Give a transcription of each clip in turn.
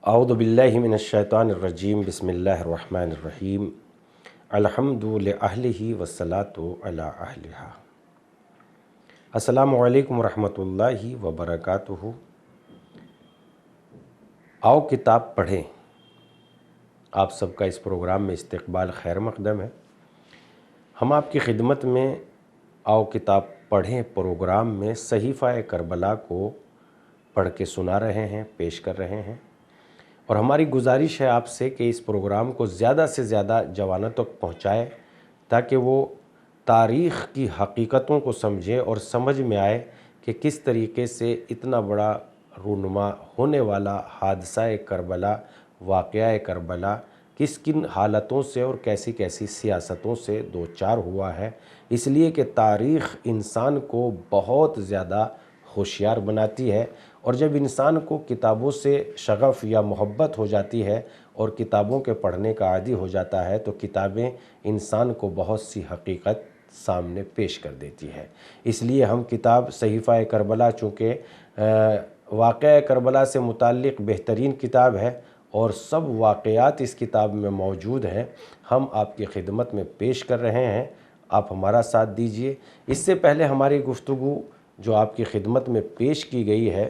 اعوذ باللہ من الشیطان الرجیم بسم اللہ الرحمن الرحیم الحمد لأہلہ والصلاۃ علی اہلہا۔ السلام علیکم ورحمۃ اللہ وبرکاتہ۔ آؤ کتاب پڑھیں، آپ سب کا اس پروگرام میں استقبال خیر مقدم ہے۔ ہم آپ کی خدمت میں آؤ کتاب پڑھیں پروگرام میں صحیفہ کربلا کو پڑھ کے سنا رہے ہیں، پیش کر رہے ہیں، اور ہماری گزارش ہے آپ سے کہ اس پروگرام کو زیادہ سے زیادہ جوانوں تک پہنچائے تاکہ وہ تاریخ کی حقیقتوں کو سمجھے اور سمجھ میں آئے کہ کس طریقے سے اتنا بڑا رونما ہونے والا حادثہ کربلا، واقعہ کربلا کس کن حالتوں سے اور کیسی کیسی سیاستوں سے دوچار ہوا ہے۔ اس لیے کہ تاریخ انسان کو بہت زیادہ ہوشیار بناتی ہے، اور جب انسان کو کتابوں سے شغف یا محبت ہو جاتی ہے اور کتابوں کے پڑھنے کا عادی ہو جاتا ہے تو کتابیں انسان کو بہت سی حقیقت سامنے پیش کر دیتی ہے۔ اس لیے ہم کتاب صحیفہ کربلا چونکہ واقعہ کربلا سے متعلق بہترین کتاب ہے اور سب واقعات اس کتاب میں موجود ہیں، ہم آپ کی خدمت میں پیش کر رہے ہیں، آپ ہمارا ساتھ دیجئے۔ اس سے پہلے ہماری گفتگو جو آپ کی خدمت میں پیش کی گئی ہے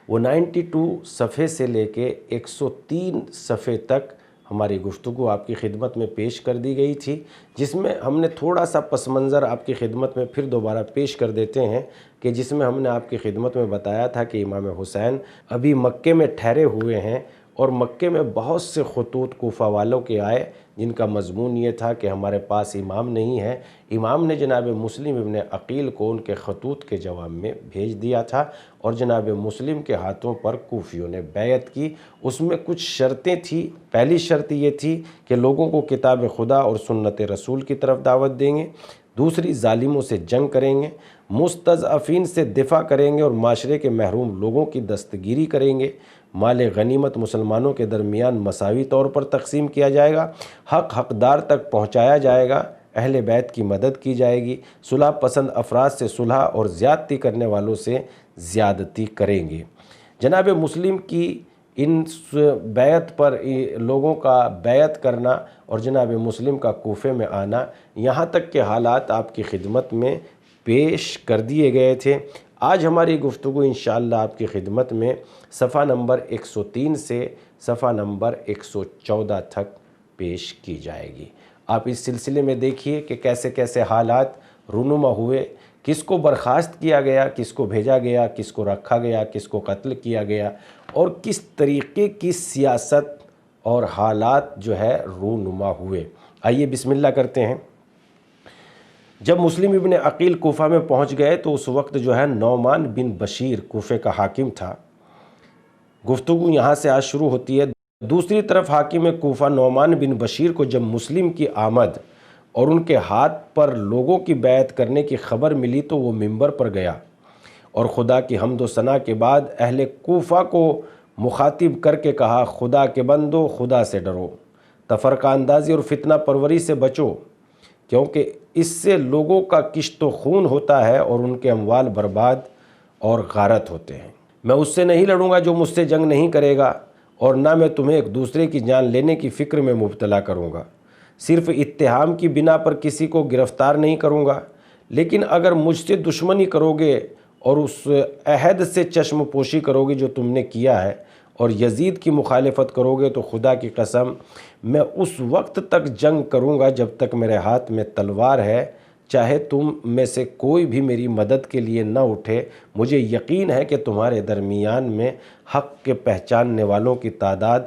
وہ 92 صفحے سے لے کے 103 صفحے تک ہماری گفتگو آپ کی خدمت میں پیش کر دی گئی تھی، جس میں ہم نے تھوڑا سا پس منظر آپ کی خدمت میں پھر دوبارہ پیش کر دیتے ہیں کہ جس میں ہم نے آپ کی خدمت میں بتایا تھا کہ امام حسین ابھی مکے میں ٹھہرے ہوئے ہیں اور مکے میں بہت سے خطوط کوفہ والوں کے آئے جن کا مضمون یہ تھا کہ ہمارے پاس امام نہیں ہے۔ امام نے جناب مسلم ابن عقیل کو ان کے خطوط کے جواب میں بھیج دیا تھا اور جناب مسلم کے ہاتھوں پر کوفیوں نے بیعت کی۔ اس میں کچھ شرطیں تھیں۔ پہلی شرط یہ تھی کہ لوگوں کو کتاب خدا اور سنت رسول کی طرف دعوت دیں گے، دوسری ظالموں سے جنگ کریں گے، مستضعفین سے دفاع کریں گے اور معاشرے کے محروم لوگوں کی دستگیری کریں گے، مال غنیمت مسلمانوں کے درمیان مساوی طور پر تقسیم کیا جائے گا، حقدار تک پہنچایا جائے گا، اہل بیت کی مدد کی جائے گی، صلح پسند افراد سے صلح اور زیادتی کرنے والوں سے زیادتی کریں گے۔ جناب مسلم کی ان بیعت پر لوگوں کا بیعت کرنا اور جناب مسلم کا کوفے میں آنا، یہاں تک کہ حالات آپ کی خدمت میں پیش کر دیے گئے تھے۔ آج ہماری گفتگو انشاءاللہ آپ کی خدمت میں صفحہ نمبر 103 سے صفحہ نمبر 114 تک پیش کی جائے گی۔ آپ اس سلسلے میں دیکھیے کہ کیسے کیسے حالات رونما ہوئے، کس کو برخاست کیا گیا، کس کو بھیجا گیا، کس کو رکھا گیا، کس کو قتل کیا گیا، اور کس طریقے کی سیاست اور حالات جو ہے رونما ہوئے۔ آئیے بسم اللہ کرتے ہیں۔ جب مسلم ابن عقیل کوفہ میں پہنچ گئے تو اس وقت جو ہے نعمان بن بشیر کوفے کا حاکم تھا۔ گفتگو یہاں سے آج شروع ہوتی ہے۔ دوسری طرف حاکم کوفہ نعمان بن بشیر کو جب مسلم کی آمد اور ان کے ہاتھ پر لوگوں کی بیعت کرنے کی خبر ملی تو وہ منبر پر گیا اور خدا کی حمد و ثنا کے بعد اہل کوفہ کو مخاطب کر کے کہا، خدا کے بندو، خدا سے ڈرو، تفرقہ اندازی اور فتنہ پروری سے بچو، کیونکہ اس سے لوگوں کا کشت و خون ہوتا ہے اور ان کے اموال برباد اور غارت ہوتے ہیں۔ میں اس سے نہیں لڑوں گا جو مجھ سے جنگ نہیں کرے گا، اور نہ میں تمہیں ایک دوسرے کی جان لینے کی فکر میں مبتلا کروں گا۔ صرف اتہام کی بنا پر کسی کو گرفتار نہیں کروں گا، لیکن اگر مجھ سے دشمنی کرو گے اور اس عہد سے چشم پوشی کرو گے جو تم نے کیا ہے اور یزید کی مخالفت کرو گے تو خدا کی قسم میں اس وقت تک جنگ کروں گا جب تک میرے ہاتھ میں تلوار ہے، چاہے تم میں سے کوئی بھی میری مدد کے لیے نہ اٹھے۔ مجھے یقین ہے کہ تمہارے درمیان میں حق کے پہچاننے والوں کی تعداد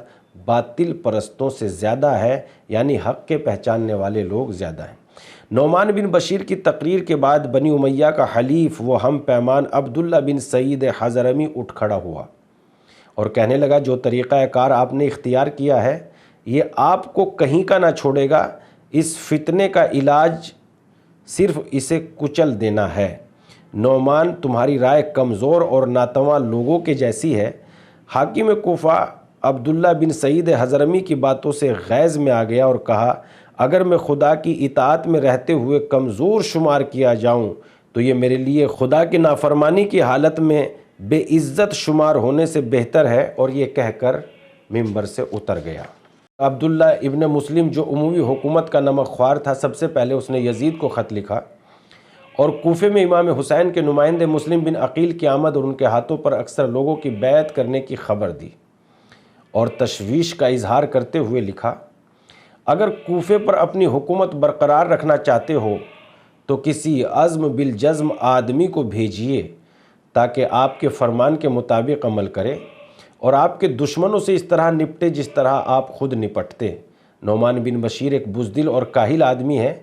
باطل پرستوں سے زیادہ ہے، یعنی حق کے پہچاننے والے لوگ زیادہ ہیں۔ نعمان بن بشیر کی تقریر کے بعد بنی امیہ کا حلیف وہ ہم پیمان عبداللہ بن سعید حضرمی اٹھ کھڑا ہوا اور کہنے لگا، جو طریقہ کار آپ نے اختیار کیا ہے یہ آپ کو کہیں کا نہ چھوڑے گا۔ اس فتنے کا علاج صرف اسے کچل دینا ہے۔ نعمان، تمہاری رائے کمزور اور ناتواں لوگوں کے جیسی ہے۔ حاکم کوفہ عبداللہ بن سعید حضرمی کی باتوں سے غیظ میں آ گیا اور کہا، اگر میں خدا کی اطاعت میں رہتے ہوئے کمزور شمار کیا جاؤں تو یہ میرے لیے خدا کی نافرمانی کی حالت میں بے عزت شمار ہونے سے بہتر ہے، اور یہ کہہ کر ممبر سے اتر گیا۔ عبداللہ ابن مسلم جو عموی حکومت کا نمک خوار تھا، سب سے پہلے اس نے یزید کو خط لکھا اور کوفے میں امام حسین کے نمائندے مسلم بن عقیل کی آمد اور ان کے ہاتھوں پر اکثر لوگوں کی بیعت کرنے کی خبر دی اور تشویش کا اظہار کرتے ہوئے لکھا، اگر کوفے پر اپنی حکومت برقرار رکھنا چاہتے ہو تو کسی عزم بالجزم آدمی کو بھیجیے تاکہ آپ کے فرمان کے مطابق عمل کرے اور آپ کے دشمنوں سے اس طرح نپٹے جس طرح آپ خود نپٹتے۔ نعمان بن بشیر ایک بزدل اور کاہل آدمی ہے،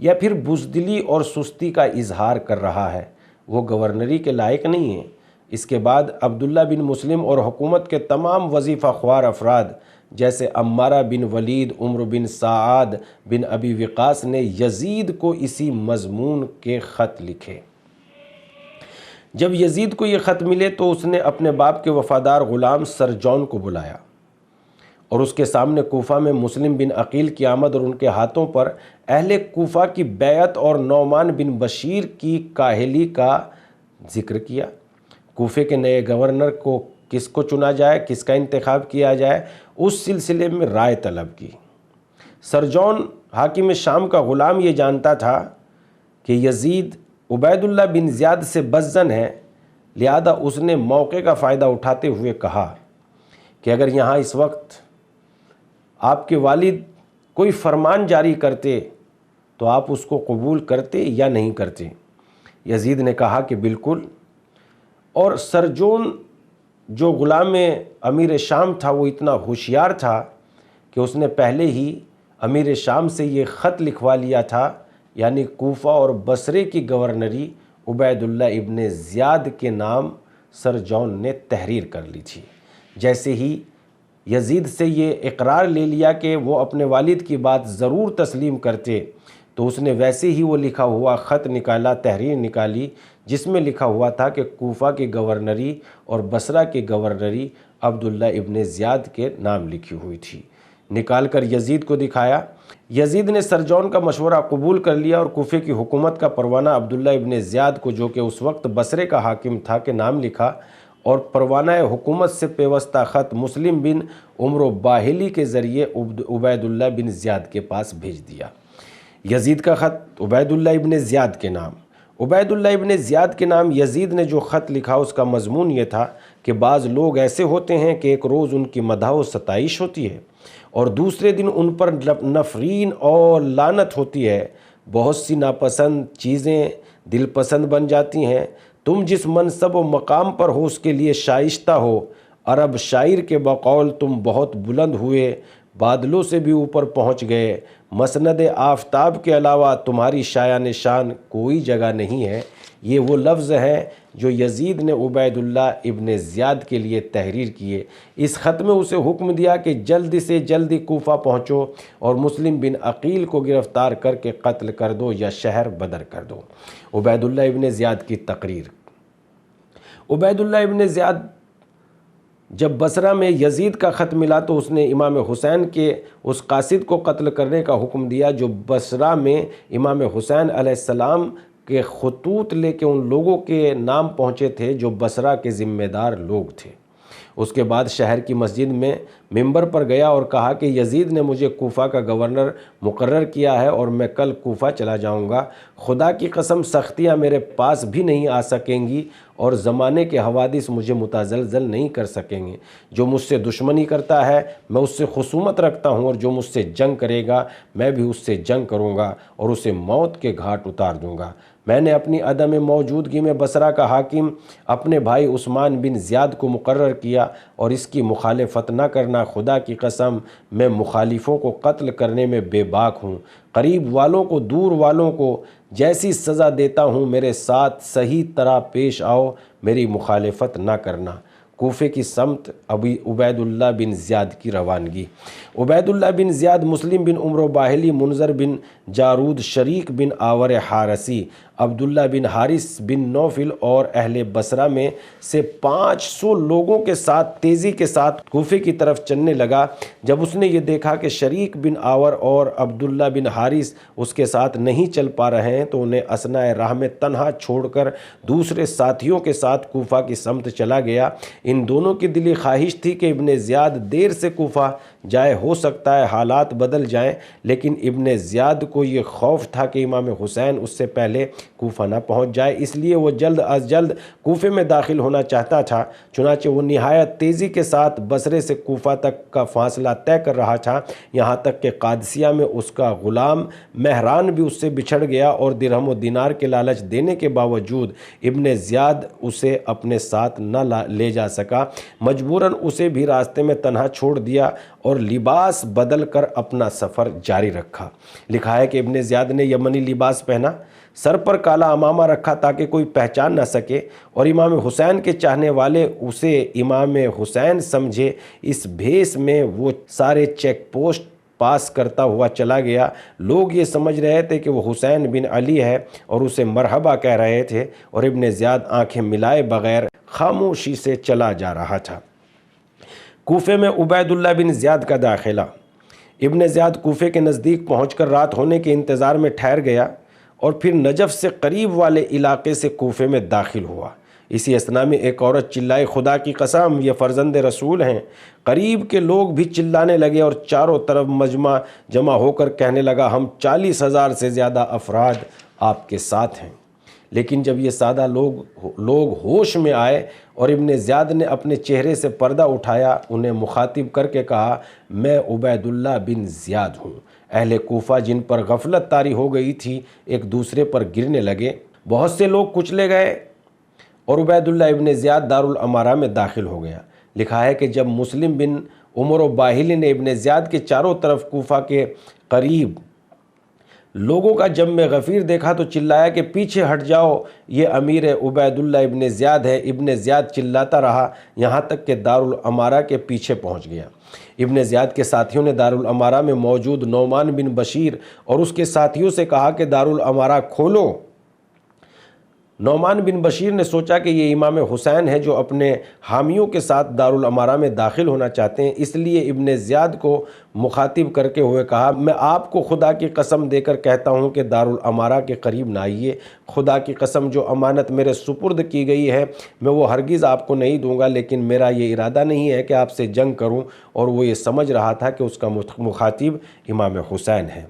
یا پھر بزدلی اور سستی کا اظہار کر رہا ہے، وہ گورنری کے لائق نہیں ہے۔ اس کے بعد عبداللہ بن مسلم اور حکومت کے تمام وظیفہ خوار افراد جیسے عمارہ بن ولید، عمر بن سعد بن ابی وقاص نے یزید کو اسی مضمون کے خط لکھے۔ جب یزید کو یہ خط ملے تو اس نے اپنے باپ کے وفادار غلام سرجون کو بلایا اور اس کے سامنے کوفہ میں مسلم بن عقیل کی آمد اور ان کے ہاتھوں پر اہل کوفہ کی بیعت اور نعمان بن بشیر کی کاہلی کا ذکر کیا۔ کوفے کے نئے گورنر کو کس کو چنا جائے، کس کا انتخاب کیا جائے، اس سلسلے میں رائے طلب کی۔ سرجون حاکم شام کا غلام یہ جانتا تھا کہ یزید عبید اللہ بن زیاد سے بدظن ہے، لہذا اس نے موقع کا فائدہ اٹھاتے ہوئے کہا کہ اگر یہاں اس وقت آپ کے والد کوئی فرمان جاری کرتے تو آپ اس کو قبول کرتے یا نہیں کرتے؟ یزید نے کہا کہ بالکل، اور سرجون جو غلام امیر شام تھا وہ اتنا ہوشیار تھا کہ اس نے پہلے ہی امیر شام سے یہ خط لکھوا لیا تھا، یعنی کوفہ اور بصرے کی گورنری عبید اللہ ابن زیاد کے نام سرجون نے تحریر کر لی تھی۔ جیسے ہی یزید سے یہ اقرار لے لیا کہ وہ اپنے والد کی بات ضرور تسلیم کرتے، تو اس نے ویسے ہی وہ لکھا ہوا خط نکالا، تحریر نکالی، جس میں لکھا ہوا تھا کہ کوفہ کی گورنری اور بصرہ کی گورنری عبداللہ ابن زیاد کے نام لکھی ہوئی تھی۔ نکال کر یزید کو دکھایا۔ یزید نے سرجون کا مشورہ قبول کر لیا اور کوفے کی حکومت کا پروانہ عبداللہ ابن زیاد کو، جو کہ اس وقت بصرے کا حاکم تھا، کے نام لکھا اور پروانہ حکومت سے پیوستہ خط مسلم بن عمرو باہلی کے ذریعے عبید اللہ بن زیاد کے پاس بھیج دیا۔ یزید کا خط عبید اللہ ابن زیاد کے نام۔ عبید اللہ ابن زیاد کے نام یزید نے جو خط لکھا اس کا مضمون یہ تھا کہ بعض لوگ ایسے ہوتے ہیں کہ ایک روز ان کی مدح و ستائش ہوتی ہے اور دوسرے دن ان پر نفرین اور لعنت ہوتی ہے۔ بہت سی ناپسند چیزیں دل پسند بن جاتی ہیں۔ تم جس منصب و مقام پر ہو اس کے لیے شائستہ ہو۔ عرب شاعر کے بقول تم بہت بلند ہوئے، بادلوں سے بھی اوپر پہنچ گئے، مسند آفتاب کے علاوہ تمہاری شایان نشان کوئی جگہ نہیں ہے۔ یہ وہ لفظ ہیں جو یزید نے عبید اللہ ابن زیاد کے لیے تحریر کیے۔ اس خط میں اسے حکم دیا کہ جلدی سے جلدی کوفہ پہنچو اور مسلم بن عقیل کو گرفتار کر کے قتل کر دو یا شہر بدر کر دو۔ عبید اللہ ابن زیاد کی تقریر۔ عبید اللہ ابن زیاد جب بصرہ میں یزید کا خط ملا تو اس نے امام حسین کے اس قاصد کو قتل کرنے کا حکم دیا جو بصرہ میں امام حسین علیہ السلام کے خطوط لے کے ان لوگوں کے نام پہنچے تھے جو بصرہ کے ذمہ دار لوگ تھے۔ اس کے بعد شہر کی مسجد میں ممبر پر گیا اور کہا کہ یزید نے مجھے کوفہ کا گورنر مقرر کیا ہے اور میں کل کوفہ چلا جاؤں گا۔ خدا کی قسم سختیاں میرے پاس بھی نہیں آ سکیں گی اور زمانے کے حوادث مجھے متزلزل نہیں کر سکیں گے۔ جو مجھ سے دشمنی کرتا ہے میں اس سے خصومت رکھتا ہوں، اور جو مجھ سے جنگ کرے گا میں بھی اس سے جنگ کروں گا اور اسے موت کے گھاٹ اتار دوں گا۔ میں نے اپنی عدم موجودگی میں بصرہ کا حاکم اپنے بھائی عثمان بن زیاد کو مقرر کیا اور اس کی مخالفت نہ کرنا۔ خدا کی قسم میں مخالفوں کو قتل کرنے میں بے باک ہوں۔ قریب والوں کو دور والوں کو جیسی سزا دیتا ہوں میرے ساتھ صحیح طرح پیش آؤ، میری مخالفت نہ کرنا۔ کوفے کی سمت عبید اللہ بن زیاد کی روانگی۔ عبید اللہ بن زیاد مسلم بن عمرو باہلی، منذر بن جارود، شریک بن آور حارسی، عبداللہ بن حارث بن نوفل اور اہل بصرہ میں سے 500 لوگوں کے ساتھ تیزی کے ساتھ کوفے کی طرف چلنے لگا۔ جب اس نے یہ دیکھا کہ شریک بن آور اور عبداللہ بن حارث اس کے ساتھ نہیں چل پا رہے ہیں تو انہیں اثناء راہ میں تنہا چھوڑ کر دوسرے ساتھیوں کے ساتھ کوفہ کی سمت چلا گیا۔ ان دونوں کی دلی خواہش تھی کہ ابن زیاد دیر سے کوفہ جائے، ہو سکتا ہے حالات بدل جائیں، لیکن ابن زیاد کو یہ خوف تھا کہ امام حسین اس سے پہلے کوفہ نہ پہنچ جائے، اس لیے وہ جلد از جلد کوفے میں داخل ہونا چاہتا تھا۔ چنانچہ وہ نہایت تیزی کے ساتھ بصرے سے کوفہ تک کا فاصلہ طے کر رہا تھا، یہاں تک کہ قادسیہ میں اس کا غلام مہران بھی اس سے بچھڑ گیا اور درہم و دینار کے لالچ دینے کے باوجود ابن زیاد اسے اپنے ساتھ نہ لے جا سکا۔ مجبوراً اسے بھی راستے میں تنہا چھوڑ دیا اور لباس بدل کر اپنا سفر جاری رکھا۔ لکھا ہے کہ ابن زیاد نے یمنی لباس پہنا، سر پر کالا عمامہ رکھا تاکہ کوئی پہچان نہ سکے، اور امام حسین کے چاہنے والے اسے امام حسین سمجھے۔ اس بھیس میں وہ سارے چیک پوسٹ پاس کرتا ہوا چلا گیا۔ لوگ یہ سمجھ رہے تھے کہ وہ حسین بن علی ہے اور اسے مرحبا کہہ رہے تھے، اور ابن زیاد آنکھیں ملائے بغیر خاموشی سے چلا جا رہا تھا۔ کوفے میں عبید اللہ بن زیاد کا داخلہ۔ ابن زیاد کوفے کے نزدیک پہنچ کر رات ہونے کے انتظار میں ٹھہر گیا اور پھر نجف سے قریب والے علاقے سے کوفے میں داخل ہوا۔ اسی اثنا میں ایک عورت چلائی، خدا کی قسم یہ فرزند رسول ہیں۔ قریب کے لوگ بھی چلانے لگے اور چاروں طرف جمع ہو کر کہنے لگا، ہم 40,000 سے زیادہ افراد آپ کے ساتھ ہیں۔ لیکن جب یہ سادہ لوگ ہوش میں آئے اور ابن زیاد نے اپنے چہرے سے پردہ اٹھایا، انہیں مخاطب کر کے کہا، میں عبید اللہ بن زیاد ہوں۔ اہل کوفہ جن پر غفلت طاری ہو گئی تھی ایک دوسرے پر گرنے لگے، بہت سے لوگ کچلے گئے اور عبید اللہ ابن زیاد دارالامارہ میں داخل ہو گیا۔ لکھا ہے کہ جب مسلم بن عمر و باہلی نے ابن زیاد کے چاروں طرف کوفہ کے قریب لوگوں کا جم غفیر دیکھا تو چلایا کہ پیچھے ہٹ جاؤ، یہ امیر عبید اللہ ابن زیاد ہے۔ ابن زیاد چلاتا رہا یہاں تک کہ دارالامارہ کے پیچھے پہنچ گیا۔ ابن زیاد کے ساتھیوں نے دارالامارہ میں موجود نعمان بن بشیر اور اس کے ساتھیوں سے کہا کہ دارالامارہ کھولو۔ نعمان بن بشیر نے سوچا کہ یہ امام حسین ہے جو اپنے حامیوں کے ساتھ دارالامارہ میں داخل ہونا چاہتے ہیں، اس لیے ابن زیاد کو مخاطب کر کے ہوئے کہا، میں آپ کو خدا کی قسم دے کر کہتا ہوں کہ دارالامارہ کے قریب نہ آئیے۔ خدا کی قسم جو امانت میرے سپرد کی گئی ہے میں وہ ہرگز آپ کو نہیں دوں گا، لیکن میرا یہ ارادہ نہیں ہے کہ آپ سے جنگ کروں۔ اور وہ یہ سمجھ رہا تھا کہ اس کا مخاطب امام حسین ہے۔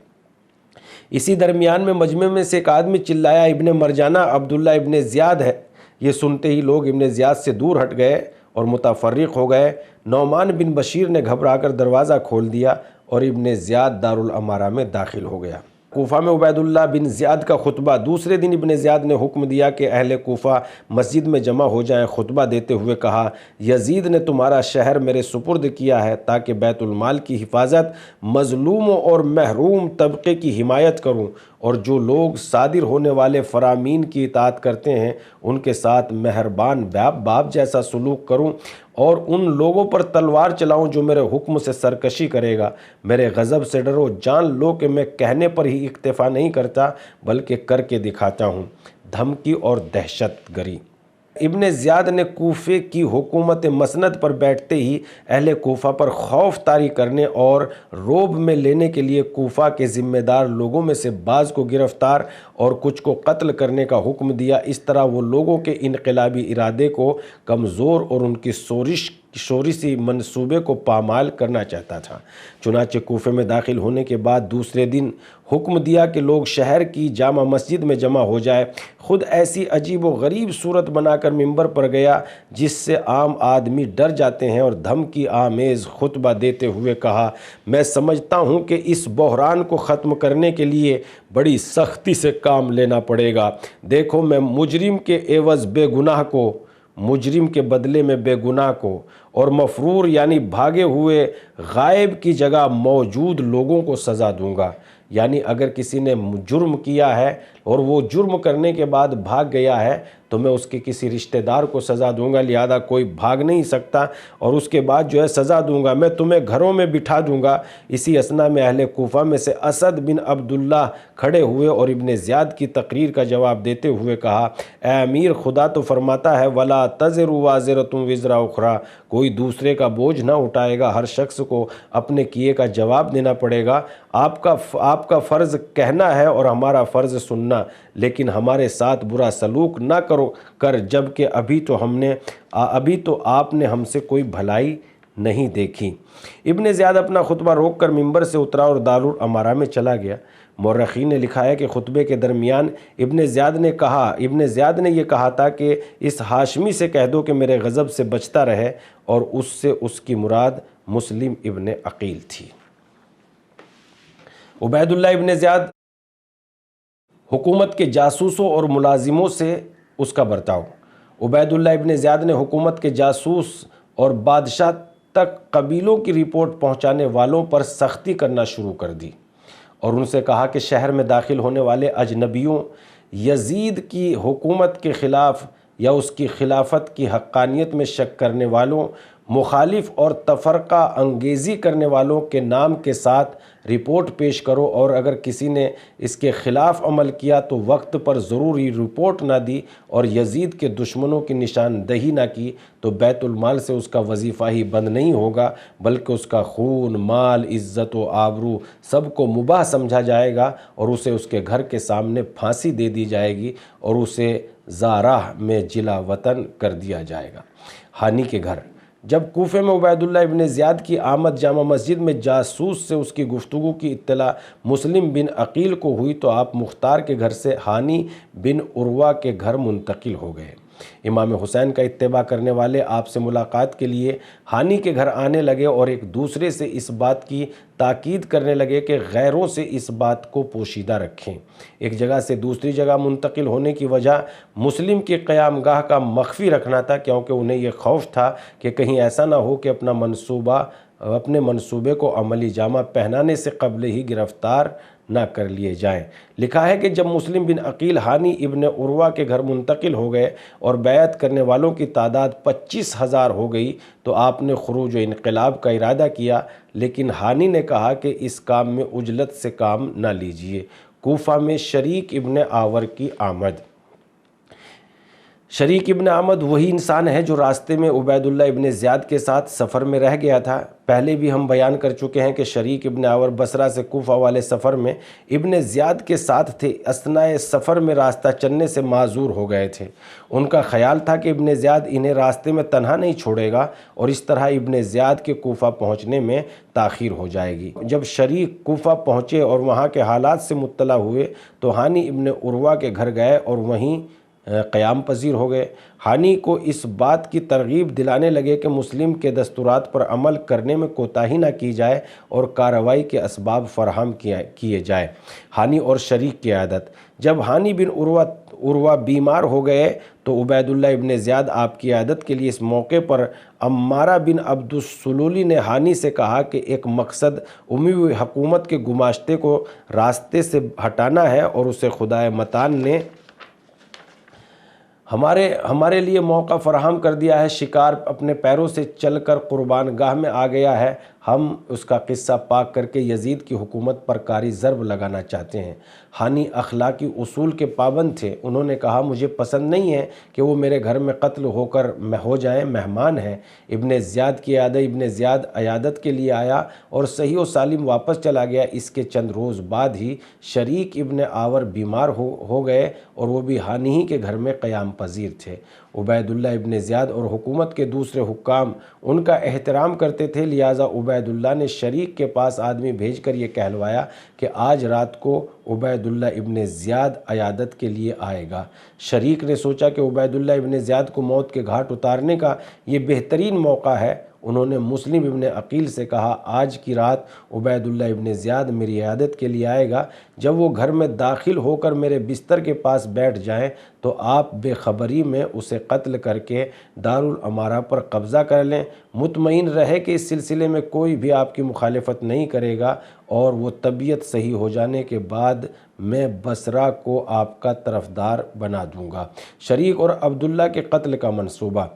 اسی درمیان میں مجمع میں سے ایک آدمی چلایا، ابن مرجانہ عبداللہ ابن زیاد ہے۔ یہ سنتے ہی لوگ ابن زیاد سے دور ہٹ گئے اور متفرق ہو گئے۔ نعمان بن بشیر نے گھبرا کر دروازہ کھول دیا اور ابن زیاد دارالامارہ میں داخل ہو گیا۔ کوفہ میں عبید اللہ بن زیاد کا خطبہ۔ دوسرے دن ابن زیاد نے حکم دیا کہ اہل کوفہ مسجد میں جمع ہو جائیں۔ خطبہ دیتے ہوئے کہا، یزید نے تمہارا شہر میرے سپرد کیا ہے تاکہ بیت المال کی حفاظت، مظلوموں اور محروم طبقے کی حمایت کروں، اور جو لوگ صادر ہونے والے فرامین کی اطاعت کرتے ہیں ان کے ساتھ مہربان باپ جیسا سلوک کروں، اور ان لوگوں پر تلوار چلاؤں جو میرے حکم سے سرکشی کرے گا۔ میرے غضب سے ڈرو، جان لو کہ میں کہنے پر ہی اکتفا نہیں کرتا بلکہ کر کے دکھاتا ہوں۔ دھمکی اور دہشت گری۔ ابن زیاد نے کوفے کی حکومت مسند پر بیٹھتے ہی اہل کوفہ پر خوف طاری کرنے اور روب میں لینے کے لیے کوفہ کے ذمہ دار لوگوں میں سے بعض کو گرفتار اور کچھ کو قتل کرنے کا حکم دیا۔ اس طرح وہ لوگوں کے انقلابی ارادے کو کمزور اور ان کی شورشی منصوبے کو پامال کرنا چاہتا تھا۔ چنانچہ کوفے میں داخل ہونے کے بعد دوسرے دن حکم دیا کہ لوگ شہر کی جامع مسجد میں جمع ہو جائے۔ خود ایسی عجیب و غریب صورت بنا کر منبر پر گیا جس سے عام آدمی ڈر جاتے ہیں، اور دھمکی آمیز خطبہ دیتے ہوئے کہا، میں سمجھتا ہوں کہ اس بحران کو ختم کرنے کے لیے بڑی سختی سے کام لینا پڑے گا۔ دیکھو، میں مجرم کے عوض بے گناہ کو، مجرم کے بدلے میں بے گناہ کو، اور مفرور یعنی بھاگے ہوئے غائب کی جگہ موجود لوگوں کو سزا دوں گا۔ یعنی اگر کسی نے جرم کیا ہے اور وہ جرم کرنے کے بعد بھاگ گیا ہے تو میں اس کے کسی رشتہ دار کو سزا دوں گا، لہذا کوئی بھاگ نہیں سکتا، اور اس کے بعد جو ہے سزا دوں گا، میں تمہیں گھروں میں بٹھا دوں گا۔ اسی اثنا میں اہل کوفہ میں سے اسد بن عبداللہ کھڑے ہوئے اور ابن زیاد کی تقریر کا جواب دیتے ہوئے کہا، اے امیر، خدا تو فرماتا ہے وَلَا تَزِرُ وَازِرَةٌ وِزْرَ أُخْرَىٰ، کوئی دوسرے کا بوجھ نہ اٹھائے گا، ہر شخص کو اپنے کیے کا جواب دینا پڑے گا۔ آپ کا فرض کہنا ہے اور ہمارا فرض سننا، لیکن ہمارے ساتھ برا سلوک نہ کر جبکہ ابھی تو آپ نے ہم سے کوئی بھلائی نہیں دیکھی۔ ابن زیاد اپنا خطبہ روک کر ممبر سے اترا اور دارالامارہ میں چلا گیا۔ مورخین نے لکھا ہے کہ خطبے کے درمیان ابن زیاد نے یہ کہا تھا کہ اس ہاشمی سے کہہ دو کہ میرے غضب سے بچتا رہے، اور اس سے اس کی مراد مسلم ابن عقیل تھی۔ عبید اللہ ابن زیاد حکومت کے جاسوسوں اور ملازموں سے اس کا برتاؤ۔ عبید اللہ ابن زیاد نے حکومت کے جاسوس اور بادشاہ تک قبیلوں کی رپورٹ پہنچانے والوں پر سختی کرنا شروع کر دی، اور ان سے کہا کہ شہر میں داخل ہونے والے اجنبیوں، یزید کی حکومت کے خلاف یا اس کی خلافت کی حقانیت میں شک کرنے والوں، مخالف اور تفرقہ انگیزی کرنے والوں کے نام کے ساتھ رپورٹ پیش کرو، اور اگر کسی نے اس کے خلاف عمل کیا تو وقت پر ضروری رپورٹ نہ دی اور یزید کے دشمنوں کی نشاندہی نہ کی تو بیت المال سے اس کا وظیفہ ہی بند نہیں ہوگا، بلکہ اس کا خون، مال، عزت و آبرو سب کو مباح سمجھا جائے گا، اور اسے اس کے گھر کے سامنے پھانسی دے دی جائے گی اور اسے زاراہ میں جلا وطن کر دیا جائے گا۔ ہانی کے گھر۔ جب کوفے میں عبید اللہ ابن زیاد کی آمد جامع مسجد میں جاسوس سے اس کی گفتگو کی اطلاع مسلم بن عقیل کو ہوئی تو آپ مختار کے گھر سے ہانی بن عروہ کے گھر منتقل ہو گئے۔ امام حسین کا اتباع کرنے والے آپ سے ملاقات کے لیے ہانی کے گھر آنے لگے اور ایک دوسرے سے اس بات کی تاکید کرنے لگے کہ غیروں سے اس بات کو پوشیدہ رکھیں۔ ایک جگہ سے دوسری جگہ منتقل ہونے کی وجہ مسلم کی قیام گاہ کا مخفی رکھنا تھا، کیونکہ انہیں یہ خوف تھا کہ کہیں ایسا نہ ہو کہ اپنے منصوبے کو عملی جامہ پہنانے سے قبل ہی گرفتار نہ کر لیے جائیں۔ لکھا ہے کہ جب مسلم بن عقیل ہانی ابن عروہ کے گھر منتقل ہو گئے اور بیعت کرنے والوں کی تعداد 25,000 ہو گئی تو آپ نے خروج و انقلاب کا ارادہ کیا، لیکن ہانی نے کہا کہ اس کام میں عجلت سے کام نہ لیجیے۔ کوفہ میں شریک ابن آور کی آمد۔ شریک ابن آمد وہی انسان ہے جو راستے میں عبید اللہ ابن زیاد کے ساتھ سفر میں رہ گیا تھا۔ پہلے بھی ہم بیان کر چکے ہیں کہ شریک ابن آور بصرہ سے کوفہ والے سفر میں ابن زیاد کے ساتھ تھے۔ اثناء سفر میں راستہ چلنے سے معذور ہو گئے تھے۔ ان کا خیال تھا کہ ابن زیاد انہیں راستے میں تنہا نہیں چھوڑے گا اور اس طرح ابن زیاد کے کوفہ پہنچنے میں تاخیر ہو جائے گی۔ جب شریک کوفہ پہنچے اور وہاں کے حالات سے مطلع ہوئے تو ہانی ابن عروہ کے گھر گئے اور وہیں قیام پذیر ہو گئے۔ ہانی کو اس بات کی ترغیب دلانے لگے کہ مسلم کے دستورات پر عمل کرنے میں کوتاہی نہ کی جائے اور کارروائی کے اسباب فراہم کیے جائے۔ ہانی اور شریک کی عیادت۔ جب ہانی بن عروہ بیمار ہو گئے تو عبید اللہ ابن زیاد آپ کی عیادت کے لیے اس موقع پر عمارہ بن عبد السلولی نے ہانی سے کہا کہ ایک مقصد اموی حکومت کے گماشتے کو راستے سے ہٹانا ہے اور اسے خدائے متعال نے ہمارے لیے موقع فراہم کر دیا ہے۔ شکار اپنے پیروں سے چل کر قربان گاہ میں آ گیا ہے۔ ہم اس کا قصہ پاک کر کے یزید کی حکومت پر کاری ضرب لگانا چاہتے ہیں۔ ہانی اخلاقی اصول کے پابند تھے۔ انہوں نے کہا مجھے پسند نہیں ہے کہ وہ میرے گھر میں قتل ہو جائیں، مہمان ہیں۔ ابن زیاد کی ابن زیاد عیادت کے لیے آیا اور صحیح و سالم واپس چلا گیا۔ اس کے چند روز بعد ہی شریک ابن آور بیمار ہو گئے اور وہ بھی ہانی ہی کے گھر میں قیام پذیر تھے۔ عبید اللہ ابن زیاد اور حکومت کے دوسرے حکام ان کا احترام کرتے تھے، لہٰذا عبید اللہ نے شریک کے پاس آدمی بھیج کر یہ کہلوایا کہ آج رات کو عبید اللہ ابن زیاد عیادت کے لیے آئے گا۔ شریک نے سوچا کہ عبید اللہ ابن زیاد کو موت کے گھاٹ اتارنے کا یہ بہترین موقع ہے۔ انہوں نے مسلم ابن عقیل سے کہا آج کی رات عبید اللہ ابن زیاد میری عیادت کے لیے آئے گا۔ جب وہ گھر میں داخل ہو کر میرے بستر کے پاس بیٹھ جائیں تو آپ بے خبری میں اسے قتل کر کے دارالامارہ پر قبضہ کر لیں۔ مطمئن رہے کہ اس سلسلے میں کوئی بھی آپ کی مخالفت نہیں کرے گا، اور وہ طبیعت صحیح ہو جانے کے بعد میں بصرہ کو آپ کا طرفدار بنا دوں گا۔ شریک اور عبداللہ کے قتل کا منصوبہ۔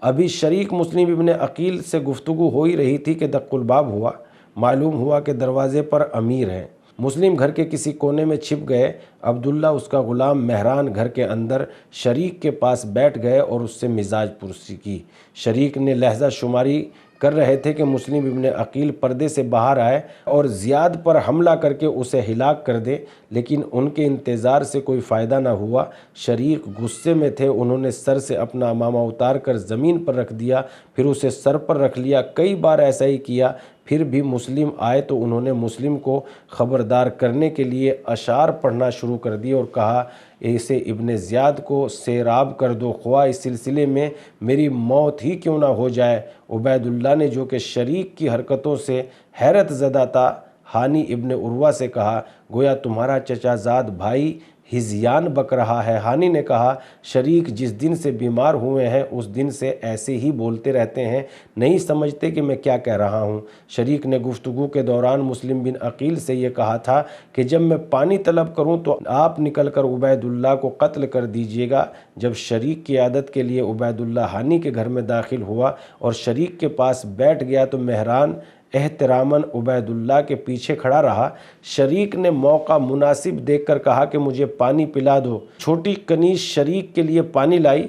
ابھی شریک مسلم ابن عقیل سے گفتگو ہو ہی رہی تھی کہ دق الباب ہوا۔ معلوم ہوا کہ دروازے پر امیر ہیں۔ مسلم گھر کے کسی کونے میں چھپ گئے۔ عبداللہ اس کا غلام مہران گھر کے اندر شریک کے پاس بیٹھ گئے اور اس سے مزاج پرسی کی۔ شریک نے لحظہ شماری کر رہے تھے کہ مسلم ابن عقیل پردے سے باہر آئے اور زیاد پر حملہ کر کے اسے ہلاک کر دے، لیکن ان کے انتظار سے کوئی فائدہ نہ ہوا۔ شریک غصے میں تھے، انہوں نے سر سے اپنا عمامہ اتار کر زمین پر رکھ دیا، پھر اسے سر پر رکھ لیا۔ کئی بار ایسا ہی کیا، پھر بھی مسلم آئے تو انہوں نے مسلم کو خبردار کرنے کے لیے اشعار پڑھنا شروع کر دیے اور کہا، اسے ابن زیاد کو سیراب کر دو، خواہ اس سلسلے میں میری موت ہی کیوں نہ ہو جائے۔ عبید اللہ نے، جو کہ شریک کی حرکتوں سے حیرت زدہ تھا، ہانی ابن عروہ سے کہا، گویا تمہارا چچا زاد بھائی ہذیان بک رہا ہے۔ ہانی نے کہا، شریک جس دن سے بیمار ہوئے ہیں اس دن سے ایسے ہی بولتے رہتے ہیں، نہیں سمجھتے کہ میں کیا کہہ رہا ہوں۔ شریک نے گفتگو کے دوران مسلم بن عقیل سے یہ کہا تھا کہ جب میں پانی طلب کروں تو آپ نکل کر عبید اللہ کو قتل کر دیجیے گا۔ جب شریک کی عیادت کے لیے عبید اللہ ہانی کے گھر میں داخل ہوا اور شریک کے پاس بیٹھ گیا تو مہران احتراماً عبید اللہ کے پیچھے کھڑا رہا۔ شریک نے موقع مناسب دیکھ کر کہا کہ مجھے پانی پلا دو۔ چھوٹی کنیز شریک کے لیے پانی لائی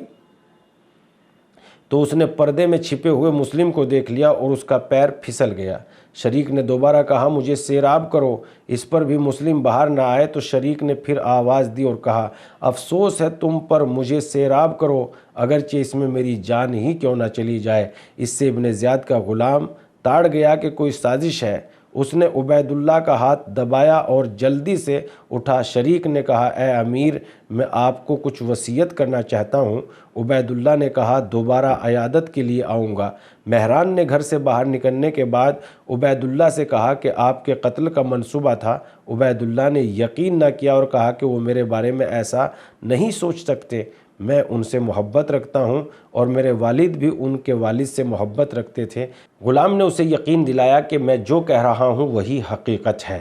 تو اس نے پردے میں چھپے ہوئے مسلم کو دیکھ لیا اور اس کا پیر پھسل گیا۔ شریک نے دوبارہ کہا، مجھے سیراب کرو۔ اس پر بھی مسلم باہر نہ آئے تو شریک نے پھر آواز دی اور کہا، افسوس ہے تم پر، مجھے سیراب کرو، اگرچہ اس میں میری جان ہی کیوں نہ چلی جائے۔ اس سے ابن زیاد کا غلام تاڑ گیا کہ کوئی سازش ہے۔ اس نے عبید اللہ کا ہاتھ دبایا اور جلدی سے اٹھا۔ شریک نے کہا، اے امیر، میں آپ کو کچھ وصیت کرنا چاہتا ہوں۔ عبید اللہ نے کہا، دوبارہ عیادت کے لیے آؤں گا۔ مہران نے گھر سے باہر نکلنے کے بعد عبید اللہ سے کہا کہ آپ کے قتل کا منصوبہ تھا۔ عبید اللہ نے یقین نہ کیا اور کہا کہ وہ میرے بارے میں ایسا نہیں سوچ سکتے، میں ان سے محبت رکھتا ہوں اور میرے والد بھی ان کے والد سے محبت رکھتے تھے۔ غلام نے اسے یقین دلایا کہ میں جو کہہ رہا ہوں وہی حقیقت ہے،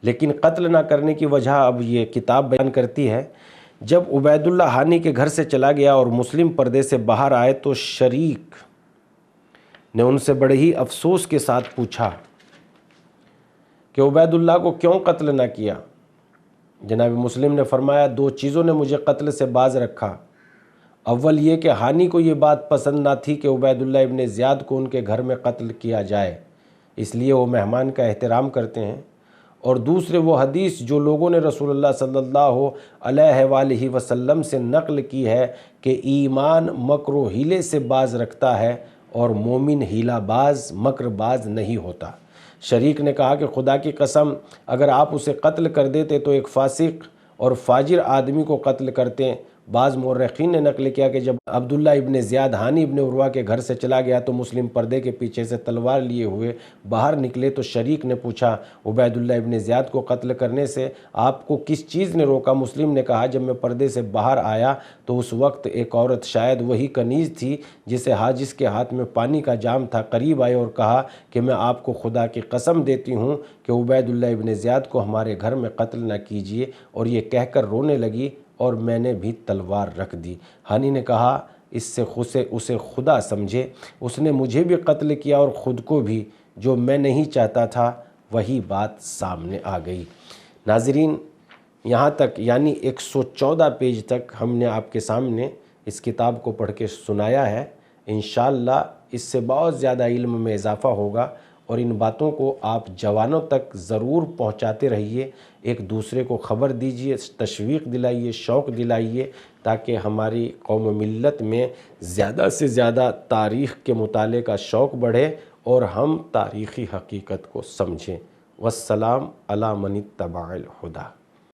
لیکن قتل نہ کرنے کی وجہ اب یہ کتاب بیان کرتی ہے۔ جب عبید اللہ ہانی کے گھر سے چلا گیا اور مسلم پردے سے باہر آئے تو شریک نے ان سے بڑے ہی افسوس کے ساتھ پوچھا کہ عبید اللہ کو کیوں قتل نہ کیا؟ جناب مسلم نے فرمایا، دو چیزوں نے مجھے قتل سے باز رکھا۔ اول یہ کہ ہانی کو یہ بات پسند نہ تھی کہ عبید اللہ ابن زیاد کو ان کے گھر میں قتل کیا جائے، اس لیے وہ مہمان کا احترام کرتے ہیں، اور دوسرے وہ حدیث جو لوگوں نے رسول اللہ صلی اللہ علیہ وآلہ وسلم سے نقل کی ہے کہ ایمان مکر و حیلے سے باز رکھتا ہے اور مومن حیلہ باز مکر باز نہیں ہوتا۔ شریک نے کہا کہ خدا کی قسم، اگر آپ اسے قتل کر دیتے تو ایک فاسق اور فاجر آدمی کو قتل کرتے۔ بعض مورخین نے نقل کیا کہ جب عبداللہ ابن زیاد ہانی ابن عروہ کے گھر سے چلا گیا تو مسلم پردے کے پیچھے سے تلوار لیے ہوئے باہر نکلے تو شریک نے پوچھا، عبید اللہ ابن زیاد کو قتل کرنے سے آپ کو کس چیز نے روکا؟ مسلم نے کہا، جب میں پردے سے باہر آیا تو اس وقت ایک عورت، شاید وہی کنیز تھی جس کے ہاتھ میں پانی کا جام تھا، قریب آئے اور کہا کہ میں آپ کو خدا کی قسم دیتی ہوں کہ عبید اللہ ابن زیاد کو ہمارے گھر میں قتل نہ کیجیے، اور یہ کہہ کر رونے لگی اور میں نے بھی تلوار رکھ دی۔ ہانی نے کہا، اس سے اسے خدا سمجھے، اس نے مجھے بھی قتل کیا اور خود کو بھی، جو میں نہیں چاہتا تھا وہی بات سامنے آ گئی۔ ناظرین، یہاں تک یعنی 114 پیج تک ہم نے آپ کے سامنے اس کتاب کو پڑھ کے سنایا ہے۔ انشاءاللہ اس سے بہت زیادہ علم میں اضافہ ہوگا، اور ان باتوں کو آپ جوانوں تک ضرور پہنچاتے رہیے، ایک دوسرے کو خبر دیجیے، تشویق دلائیے، شوق دلائیے، تاکہ ہماری قوم و ملت میں زیادہ سے زیادہ تاریخ کے مطالعے کا شوق بڑھے اور ہم تاریخی حقیقت کو سمجھیں۔ والسلام علی من اتبع الہدی۔